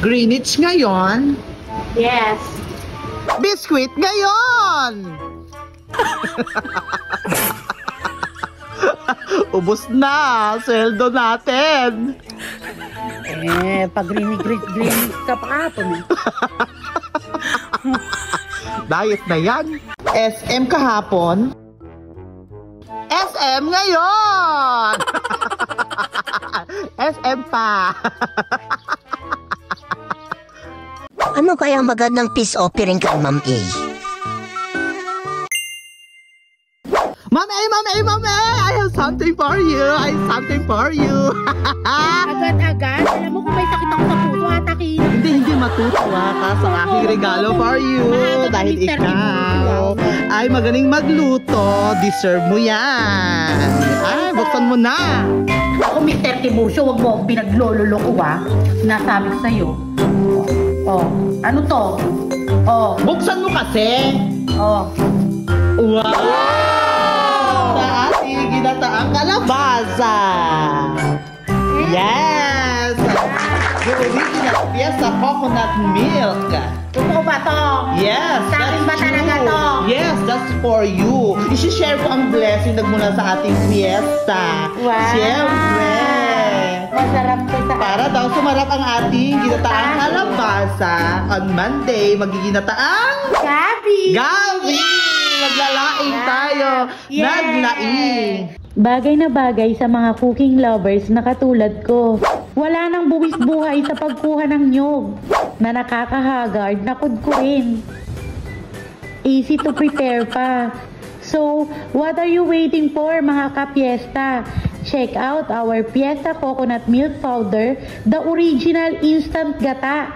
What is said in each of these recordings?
Greenwich ngayon. Yes. Biscuit ngayon. Ubus na, sweldo natin. Pag Greenwich ka pa kapon eh. Diet na yan. SM kahapon. SM ngayon. SM pa. Ano kaya magandang peace offering kay Ma'am A? Ma'am A, Ma'am A, Ma'am A, I have something for you. I have something for you. Agad-agad? Alam mo kung may sakit ako sa puso, atakin. Hindi matutuwa ka sa aking regalo for you. Dahil ikaw ay magaling magluto. Deserve mo yan. Ay, buksan mo na. Ako, Mr. Tiburcio, wag mo akong pinaglololo ko ha. Sinasabi ko sa'yo. Oh, ano to? Oh. Buksan mo kasi. Oh. Wow! Sa ating ginataang kalabasa. Yes! The original Fiesta coconut milk. Totoo ba to? Yes, Sa akin ba talaga to? Yes, that's for you. I-share ko ang blessing nagmula sa ating fiesta. Wow! Siyempre. Masarap to sa Para daw sumarap ang ating ginataang kalabasa. On Monday, magiginataang Gabi! Gabi! Naglalaing tayo. Yes! Naglaing. Bagay na bagay sa mga cooking lovers na katulad ko. Wala nang buwis buhay sa pagkuha ng nyog na nakakahagard na kudkurin. Easy to prepare pa. So, what are you waiting for mga kapiesta? Check out our Fiesta Coconut Milk Powder, the original instant gata.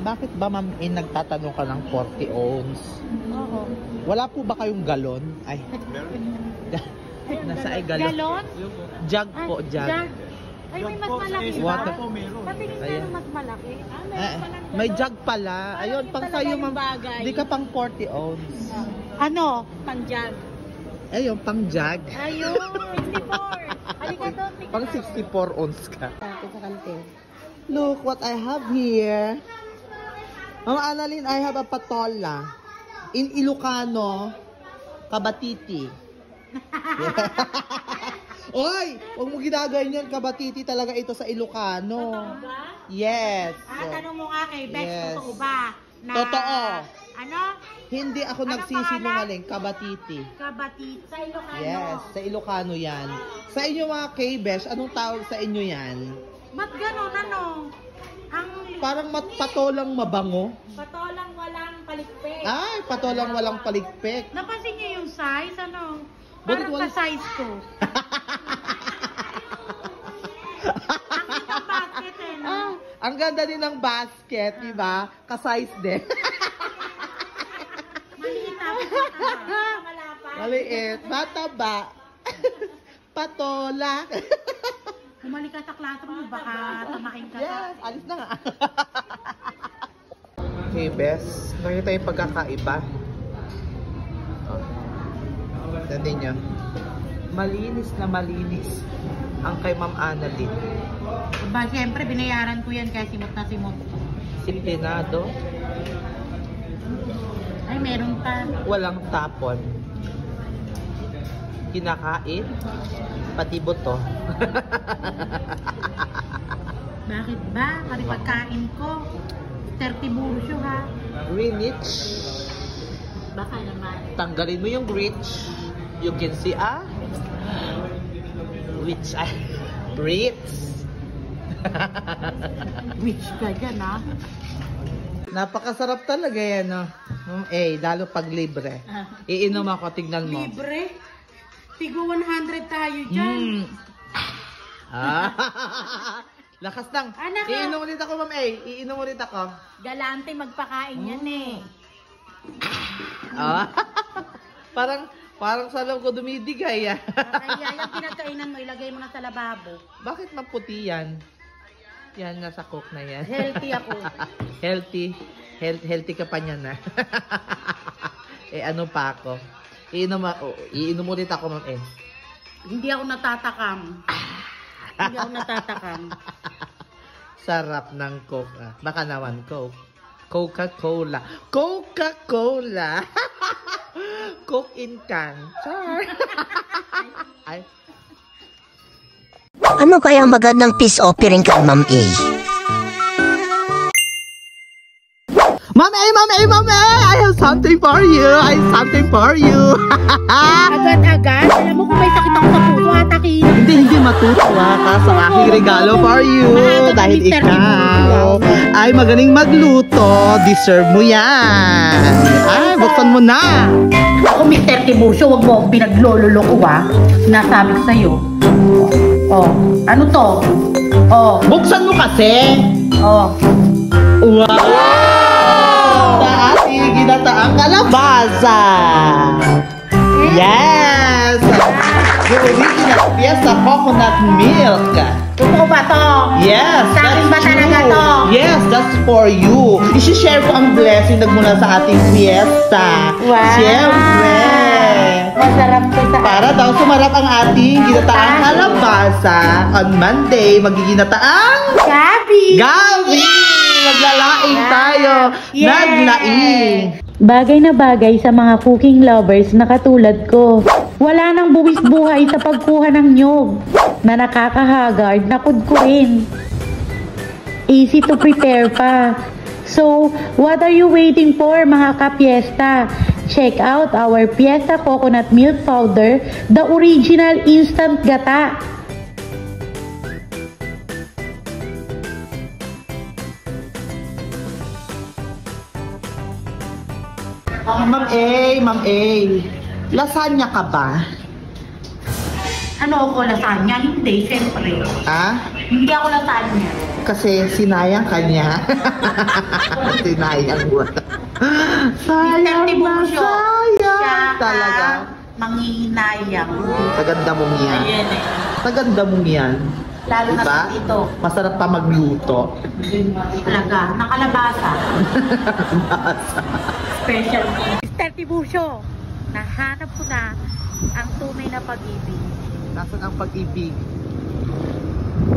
Bakit ba ma'am nagtatanong ka ng 40 ounce? Oo. Wala po ba kayong galon? Ay. Nasa ay galon? Galon? Jug po, jug. Ay, may mas malaki ba? Water. Patingin nga ng mas malaki. May jug pala. Ayun, pang sa'yo ma'am. Di ka pang 40 ounce. Ano? Pang-jug. Ayun, pang jug. Ayun, 64. Halika doon. Pang 64 ounce ka. Sa kantin. Look what I have here. Mama Annalyn, I have a patola. In Ilocano, Kabatiti. Oy! Huwag mo ginagayon yan, Kabatiti talaga ito sa Ilocano. Totoo ba? Yes. Tanong mo nga kay Bex, Yes. totoo ba? Na, Totoo. Ano? Hindi ako Anong nagsisinungaling, Kabatiti. Kabatit. Sa Ilocano. Yes, sa Ilocano yan. Sa inyo mga K-Besh, anong tawag sa inyo yan? Ba't ganun, ano? Ang Parang patolang mabango. patolang walang palikpik. Ay, patolang walang paligpik. Napansin niyo yung size, ano? Bakit Parang wala- ka-size ko. Ang kitang basket eh, no? Ang ganda din ng basket, di ba? Ka-size din. Maliit tapos mataba. Malapad. Maliit, mataba. Patola. Bumalik ka sa classroom mo, baka tamakin ka. Yes, alis na nga. Okay, Bes. Nakita yung pagkakaiba. Tandin nyo. Malinis na malinis ang kay Ma'am Annalyn. Ba, siyempre, binayaran ko yan kaya simot na simot. Disiplinado. Ay, meron pa. Walang tapon. Kinakain. Pati buto. Bakit ba? Pari pagkain ko. 30 burso ha. Greenwich. Baka naman. Tanggalin mo yung Greenwich. You can see, which Brits. Which ka dyan ha? Napakasarap talaga yan, no? Lalo pag libre. Iinom ako, tignan mo. Libre? Tigo 100 tayo dyan. Lakas ng. Anak, Iinom ulit ako, Ma'am A. Iinom ulit ako. Galante magpakain yan eh. Parang sa loob ko dumidigay. Kaya yung pinagkainan mo, ilagay mo na sa lababo. Bakit maputi yan? Yan, nasa cook na yan. Healthy ako. Healthy ka pa niyan na. Ano pa ako? Iinom ulit ako, Ma'am E. Hindi ako natatakam. Hindi ako natatakam. Sarap ng Coke. Baka naman Coke. Coca-Cola. Coca-Cola. Coke in can. Char. Ay. Ano kaya magandang peace offering kay Ma'am A? Ma'am A, Ma'am A, Ma'am A! I have something for you. I have something for you. Agad-agad? Alam mo kung may sakit ako sa puso, atakin. Hindi matutuwa ka sa aking regalo for you. Dahil ikaw ay magaling magluto. Deserve mo yan. Ay, buksan mo na. Ako, Mr. Tiburcio, wag mo akong pinaglololoko, ha? Sinasabi ko sa'yo. Oh, ano to? Oh, Buksan mo kasi. oh. Wow! Sa ating ginataang kalabasa. Yes! The original Fiesta coconut milk. Totoo ba to? Yes, Sa akin that's ba talaga true. to? Yes, that's for you. I-share ko ang blessing nagmula sa ating fiesta. Wow! Siyempre. Masarap to sa Para daw sumarap ang ating ginataang kalabasa. On Monday, magiginataang Gabi! Gabi! Maglalaing tayo. Yes! Naglaing. Bagay na bagay sa mga cooking lovers na katulad ko. Wala nang buwis buhay sa pagkuha ng nyog na nakakahagard na kudkurin. Easy to prepare pa. So, what are you waiting for mga kapiesta? Check out our Fiesta Coconut Milk Powder, the original instant gata. Ma'am A, lasagna ka ba? Ano ako, lasagna? Hindi, siyempre. Ha? Hindi ako lasagna. Kasi sinayang kanya. Sinayang mo. Sayang Mr. na Tiburcio. sayang. Talaga. Manghihinayang. Saganda mong yan. Ayan eh. Saganda mong yan. Lalo na Diba? dito. Masarap pa magluto. Talaga, nakalabasa. Special. Mr. Tiburcio, nahanap ko na ang tunay na pag-ibig. Nasaan ang pag-ibig?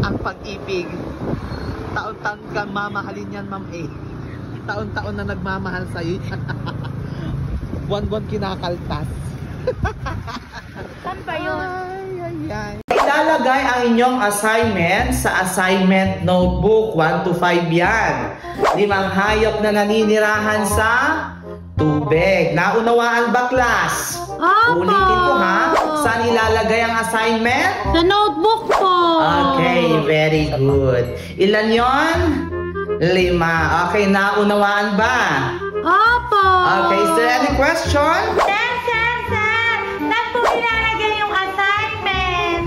Ang pag-ibig. Taon-taon kang mamahalin yan, Ma'am A. Taon-taon na nagmamahal sa'yo. Buwan-buwan kinakaltas. Saan ba yun? Ay. Ilalagay ang inyong assignment sa assignment notebook. 1 to 5 yan. 5 hayop na naninirahan sa tubig. Naunawaan ba, class? Opo. Ulitin ko, ha? Saan ilalagay ang assignment? Sa notebook po. Okay, very good. Ilan yon? 5. Okay, naunawaan ba? Opo. Okay, is there any question? Sir! Saan po ilalagay yung assignment?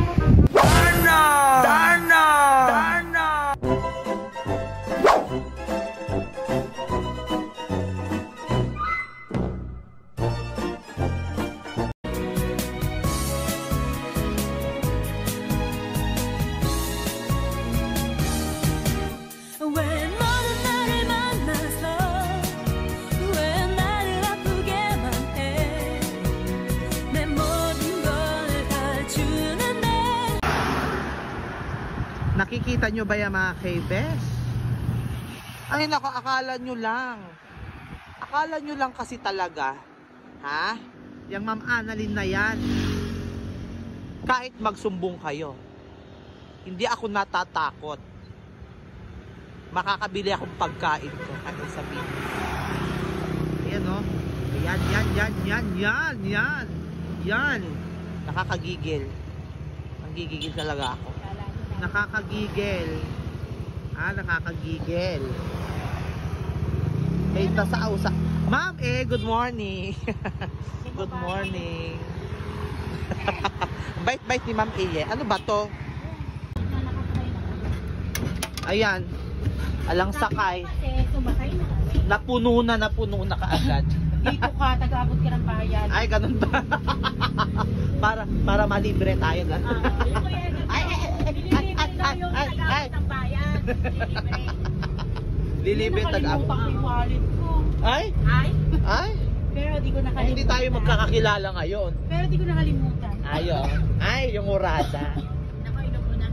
Nakikita nyo ba yung mga K-Bes? Ay nako, akala nyo lang. Akala nyo lang kasi talaga. Ha? Yung Ma'am Annalyn na yan. Kahit magsumbong kayo, hindi ako natatakot. Makakabili akong pagkain ko. Ano sabihin? Ayan o. Yan. Nakakagigil. Nanggigigil talaga ako. Nakakagigil. Nakakagigil. Kahit nasa ausa. Ma'am good morning. Good morning. Bait-bait ni Ma'am Ano ba to? Ayan. Alang sakay. Napuno na kaagad. Dito ka, taga-abot ka ng bayan. Ay, ganun ba? para malibre tayo. Ay. Lilibre taga-abot. Nakalimutan ko yung wallet ko. Ay? Pero di ko Ay, nakalimutan. hindi tayo magkakakilala ngayon. Pero di ko nakalimutan. Ay, yung urada. Nakainom mo na.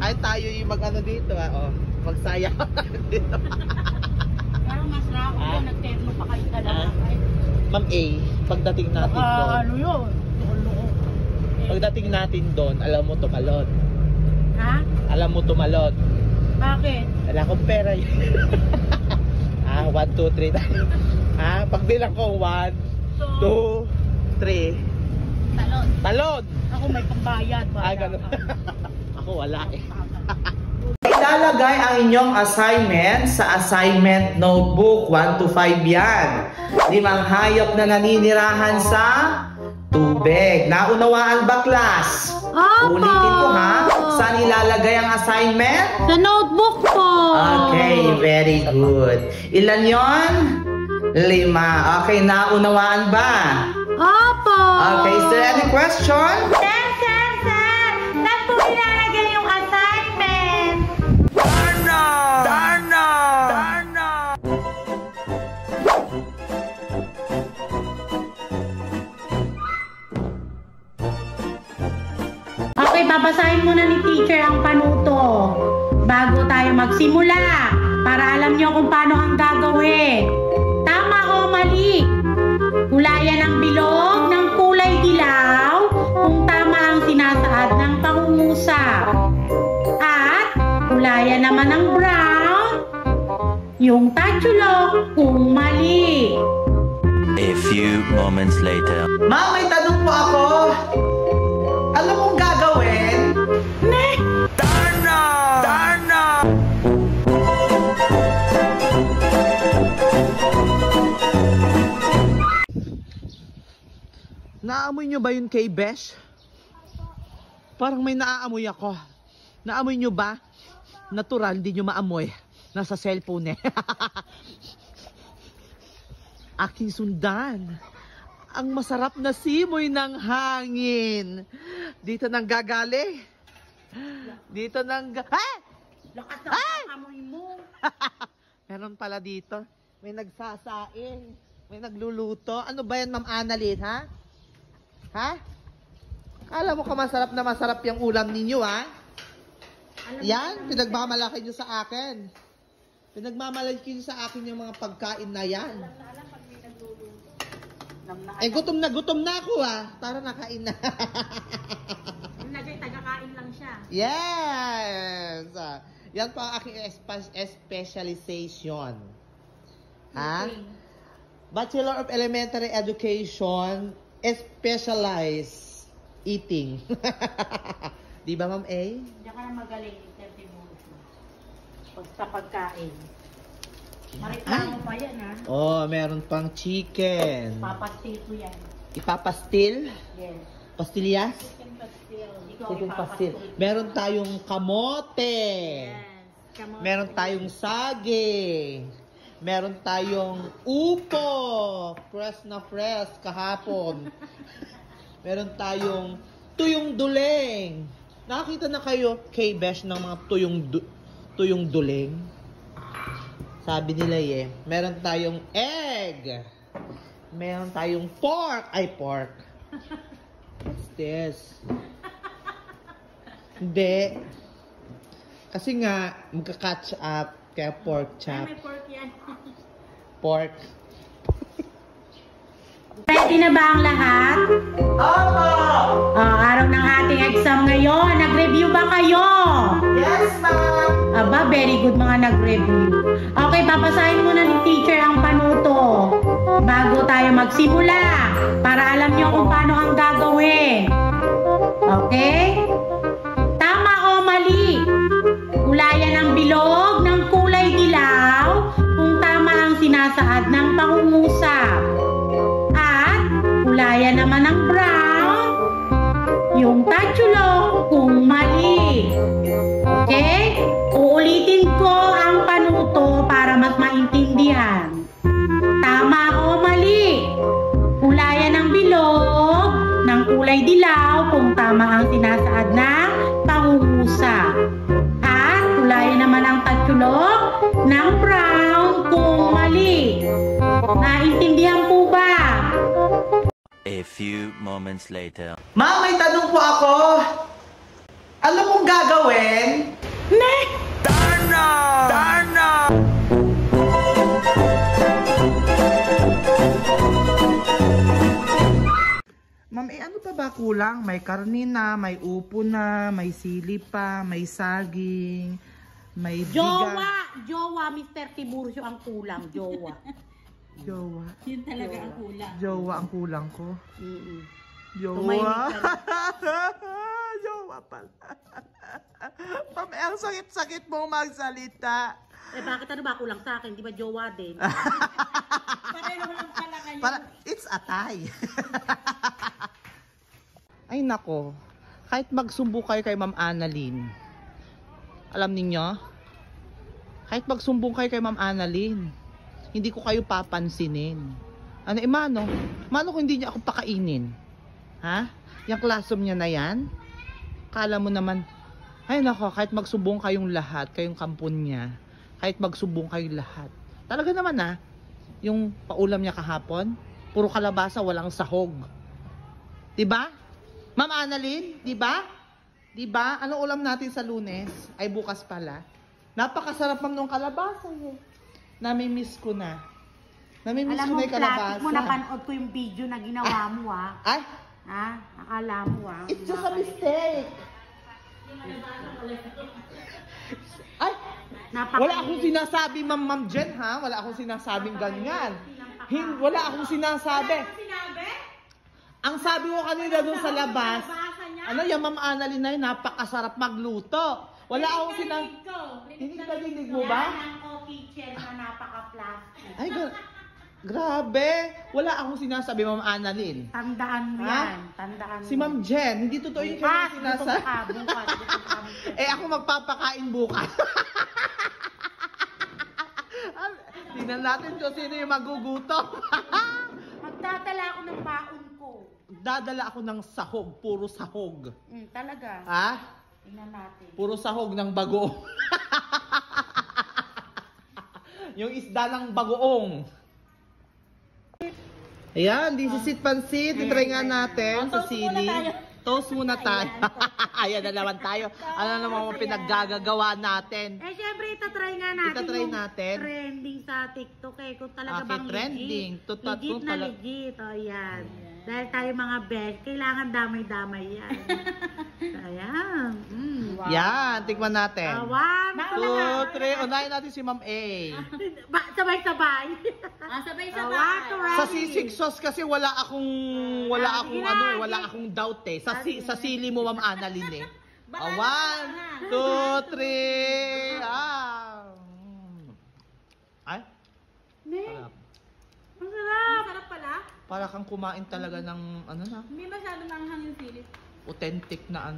Ay, tayo yung mag-ano dito, magsaya. Pero mas rako Ah? yun, nagterno pa kayo Ah? talaga. Ma'am A, pagdating natin doon, Ano yun? Loko-loko. pagdating natin doon, alam mo tumalon. Ha? Alam mo tumalon. Bakit? Wala akong pera yun. 1, 2, 3 tayo. Pagbilang ko 1, 2, 3. Talon. Talon! Ako may pambayad. Ay, ganun. Ako wala eh. Ilalagay ang inyong assignment sa assignment notebook. 1 to 5 yan. 5 hayop na naninirahan sa tubig. Naunawaan ba, class? Opo! Ulitin ko ha. Saan ilalagay ang assignment? Sa notebook po! Okay, very good. Ilan yon? 5. Okay, naunawaan ba? Opo! Okay, is there any question? Sir! Saan po ilalagay yung assignment? Okay, babasahin muna ni teacher ang panuto bago tayo magsimula para alam nyo kung paano ang gagawin. Tama o mali? Kulayan ang bilog ng kulay dilaw kung tama ang sinasaad ng pangungusap. At kulayan naman ng brown yung tatsulok kung mali. A few moments later. Ma'am, may tanong po ako. Ano kong gagawin? Naamoy nyo ba yun kay Besh? Parang may naaamoy ako. Naamoy nyo ba? Natural, hindi nyo maamoy. Nasa cellphone eh. Aking sundan. Ang masarap na simoy ng hangin. Dito nang gagali. Dito nang Lakas na amoy mo. Meron pala dito. May nagsasaing. May nagluluto. Ano ba yan, Ma'am Annalyn, ha? Ha? Kala mo ka masarap na masarap yung ulam ninyo, ha? Yan, pinagmamalaki nyo sa akin. Pinagmamalaki nyo sa akin yung mga pagkain na yan. Gutom na ako, ha? Tara, nakain na. Tagakain lang siya. Yes! Yan po ang aking specialization. Ha? Bachelor of Elementary Education, specialized eating. Di ba, Ma'am A? Diyan ka na magaling, interviewso. Sa pagkain. Mareklamo pa yan, ha? Oh, meron pang chicken. Papastil ko yan. Ipapastil? Yes. Pastillas? Chicken pastil. Ikaw Chicken ipapastil. pastil. Meron tayong kamote. Yes. Come on. Meron tayong saging. Meron tayong upo. Fresh na fresh kahapon. Meron tayong tuyong duling. Nakakita na kayo, K-Besh, ng mga tuyong duling? Sabi nila meron tayong egg. Meron tayong pork. Ay, pork. What's this? Hindi. Kasi nga, magka-catch up. Kaya pork chop. May pork yan. Pork. Ready na ba ang lahat? Opo! Araw ng ating exam ngayon. Nag-review ba kayo? Yes, ma'am! Aba, very good mga nag-review. Okay, babasahin muna ni teacher ang panuto bago tayo magsimula para alam nyo kung paano ang gagawin. Okay? Tama o mali? Kulayan ang bilog ng kulay dilaw kung tama ang sinasaad ng pangungusap. At kulayan naman ng brown yung tatsulok kung mali. Okay? Uulitin ko ang panuto para mas maintindihan. Tama o mali? Kulayan ng bilog ng kulay dilaw kung tama ang sinasaad ng pangungusap. At kulayan naman ang tatsulok ng brown kung mali. Naintindihan po ba? A few moments later. Ma'am, may tanong po ako. Ano pong gagawin? Ma'am, ano pa ba kulang? May karni na, may upo na, may sili pa, may saging, may bigas. Jowa, Mr. Tiburcio ang kulang, jowa. Jowa. Yun talaga ang kulang. Jowa ang kulang ko. Jowa. Tumahimik ka Jowa pala. Ma'am, ang sakit-sakit mo magsalita. Bakit ano ba kulang sa akin? Di ba jowa din? Pareho lang pala kayo. It's a tie. Ay nako, kahit magsumbo kayo kay Ma'am Annalyn, alam ninyo, kahit magsumbong kayo kay Ma'am Annalyn, hindi ko kayo papansinin. Ano, mano kung hindi niya ako pakainin? Ha? Yung classroom niya na yan? Kala mo naman, ay nako, kahit magsubong kayong lahat, kayong kampon niya, kahit magsubong kayong lahat. Talaga naman yung paulam niya kahapon, puro kalabasa, walang sahog. Diba? Ma'am Annalyn, diba? Diba? Anong ulam natin sa Lunes? Ay bukas pala. Napakasarap ma'am nung kalabasa eh. Namimiss ko na. Namimiss ko na yung kalabasa. Alam mo, napanood ko yung video na ginawa mo Ay! Akala mo It's just a mistake. Ay! Wala akong sinasabi, Ma'am Jen, ha? Wala akong sinasabing ganyan. Wala akong sinasabi. Ang sabi ko kanina doon sa labas, yung Ma'am Annalyn na yun, napakasarap magluto. Wala akong Hindi ka dinig mo ba? Yan ang kitchen na napaka-plastic. Ay, grabe. Wala akong sinasabi, Ma'am Annalyn. Tandaan mo yan. Tandaan mo. Si Ma'am Jen, hindi totoo yung kanyang sinasabi. Bukas. Ako magpapakain bukas. Tingnan natin kung sino yung magugutom. Magdadala ako ng baon ko. Dadala ako ng sahog, puro sahog. Talaga. Ha? Tingnan natin. Puro sahog ng bagoong. Yung isda ng bagoong. Ayan, this is it pansit. Itry nga natin sa sili. Toast muna tayo. Ayan na naman tayo. Ano naman ang pinaggagawa natin? Siyempre, itatry nga natin. Itatry natin. Trending sa TikTok kung talaga Okay, bang trending. legit na legit. Yan. Dahil tayo mga best, kailangan damay-damay yan. Ayan. Wow. Yan, tikman natin. 1, 2, 3. Unahin natin si Ma'am A. Sabay-sabay. Sabay-sabay. Sa sisig sauce kasi wala akong doubt eh. Sa sili mo, Ma'am Annalyn eh. 1, 2, 3. Ay? Sarap. Masarap pala. Para kang kumain talaga ng Hindi masyado manghang yung sili. authentic na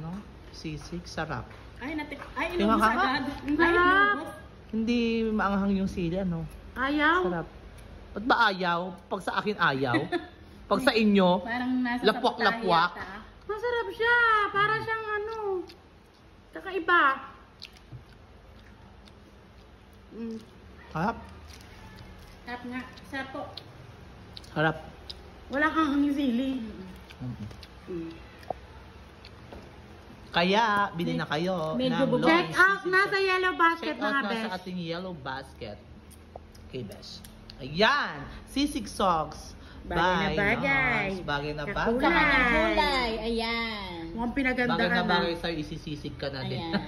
sisig. Sarap. Inubos agad. Inubos. Hindi maanghang yung sili, Ayaw. Sarap. Ba't ba ayaw? Pag sa akin ayaw. Pag sa inyo, lapwak-lapwak. Masarap siya. Para siyang kakaiba. Sarap. Sarap nga. Sarap po. Sarap. Wala kang sili. Kaya, bili na kayo. Check out na sa yellow basket, Check out mga na best. sa ating yellow basket. Okay, besh. Ayan. Sisig sauce. Bagay na bagay. Bagay na Kakulay. bagay. Kulay, ayan. Mukhang Bagay na pinagandahan bagay sa'yo, isisisig ka na din. Ayan.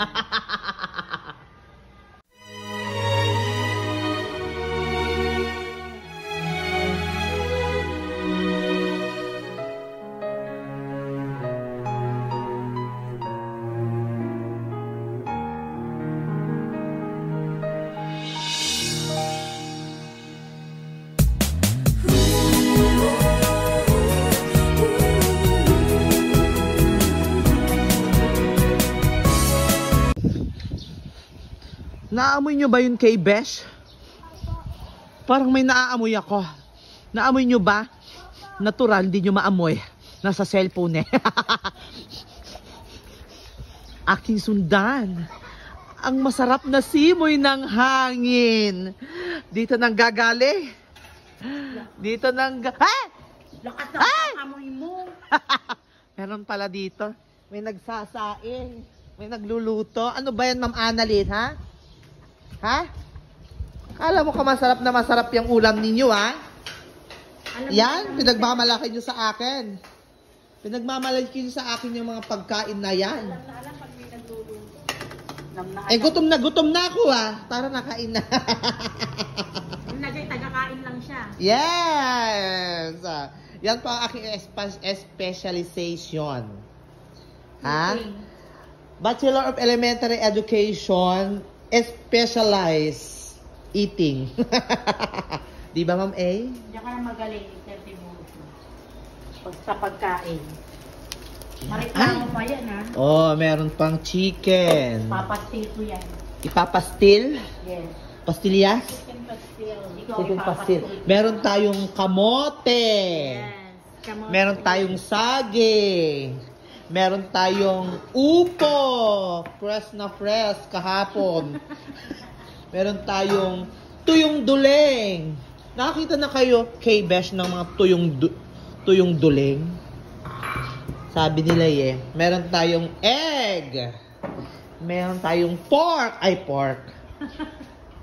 Naamoy nyo ba yun kay Besh? Parang may naaamoy ako. Naamoy nyo ba? Natural, hindi nyo maamoy. Nasa cellphone eh. Aking sundan. Ang masarap na simoy ng hangin. Dito nang gagali. Dito nang... Ha? Lakas ng amoy mo. Meron pala dito. May nagsasaing. May nagluluto. Ano ba yan, Ma'am Annalyn, ha? Ha? Kala mo ka masarap yung ulam ninyo, ha? Yan, pinagmamalaki nyo sa akin. Pinagmamalaki nyo sa akin yung mga pagkain na yan. Eh, gutom na ako, ha? Tara, nakain na. Tagakain lang siya. Yes! Yan po ang aking specialization. Ha? Bachelor of Elementary Education, specialized eating. Di ba, Ma'am A? Diyan ka na magaling, Sir Tiburcio. Sa pagkain. Mareklamo pa yan, ha? Oh, meron pang chicken. Papastil ko yan. Ipapastil? Yes. Pastillas? Chicken pastil. Ikaw Chicken ipapastil. pastil. Meron tayong kamote. Yes. Kamote. Meron tayong saging. Meron tayong upo. Fresh na fresh kahapon. Meron tayong tuyong duling. Nakakita na kayo, K-Besh, ng mga tuyong duling? Sabi nila meron tayong egg. Meron tayong pork. Ay, pork.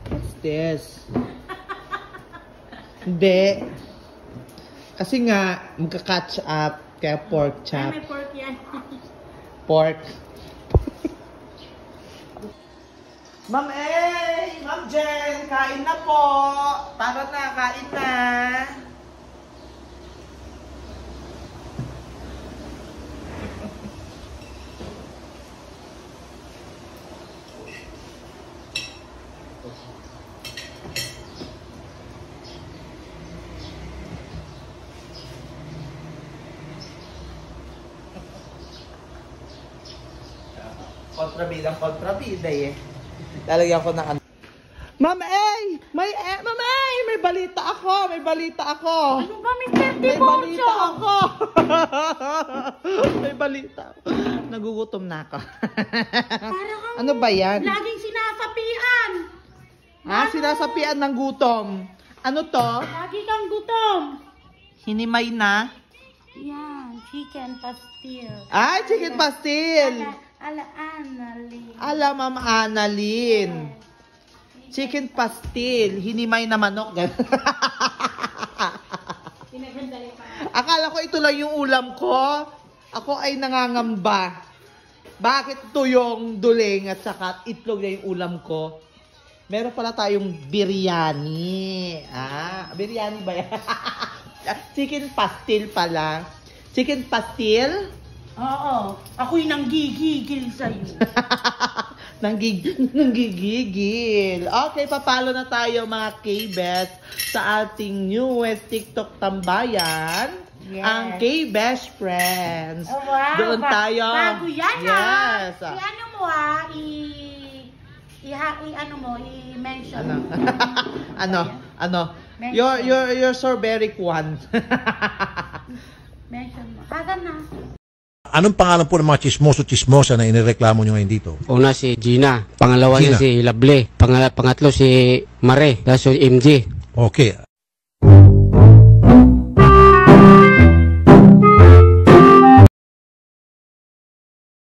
What's this? Hindi. Kasi nga, magka-catch up. Kaya pork chop. Ay, may pork yan. Pork. Ma'am Ma'am Jen, kain na po. Tara na, kain na. Kontrabida Lalagyan ko ng ano. Ma'am A! Ma'am A! May balita ako! Ano ba, Mr. May Tiburcio? balita ako! May balita ako. Nagugutom na ako. Ano ba yan? Laging sinasapian. Ha? Sinasapian ng gutom. Ano to? Lagi kang gutom. Hinimay na? Yan, chicken pastil. Ay, chicken pastil! Annalyn. Ala, Ma'am Annalyn. Chicken pastil. Hinimay na manok. Akala ko ito lang yung ulam ko. Ako ay nangangamba. Bakit tuyong duling at saka itlog na yung ulam ko? Meron pala tayong biryani. Biryani ba yan? Chicken pastil pala. Chicken pastil? Oo. Ako'y nanggigigil sa'yo. Nanggigigil. Okay, papalo na tayo mga K-Best sa ating newest TikTok tambayan. Yes. Ang K-Best Friends. Oh, wow. Doon tayo. Bago yan, yes. I-ano mo, i-mention. Ano? You're so very kwan. Mention mo. Kagan na. Anong pangalan po ng mga chismoso-chismosa na inireklamo nyo ngayon dito? Una si Gina, pangalawa Gina. niya si Lovely, pangatlo si Mare, tapos si MJ. Okay.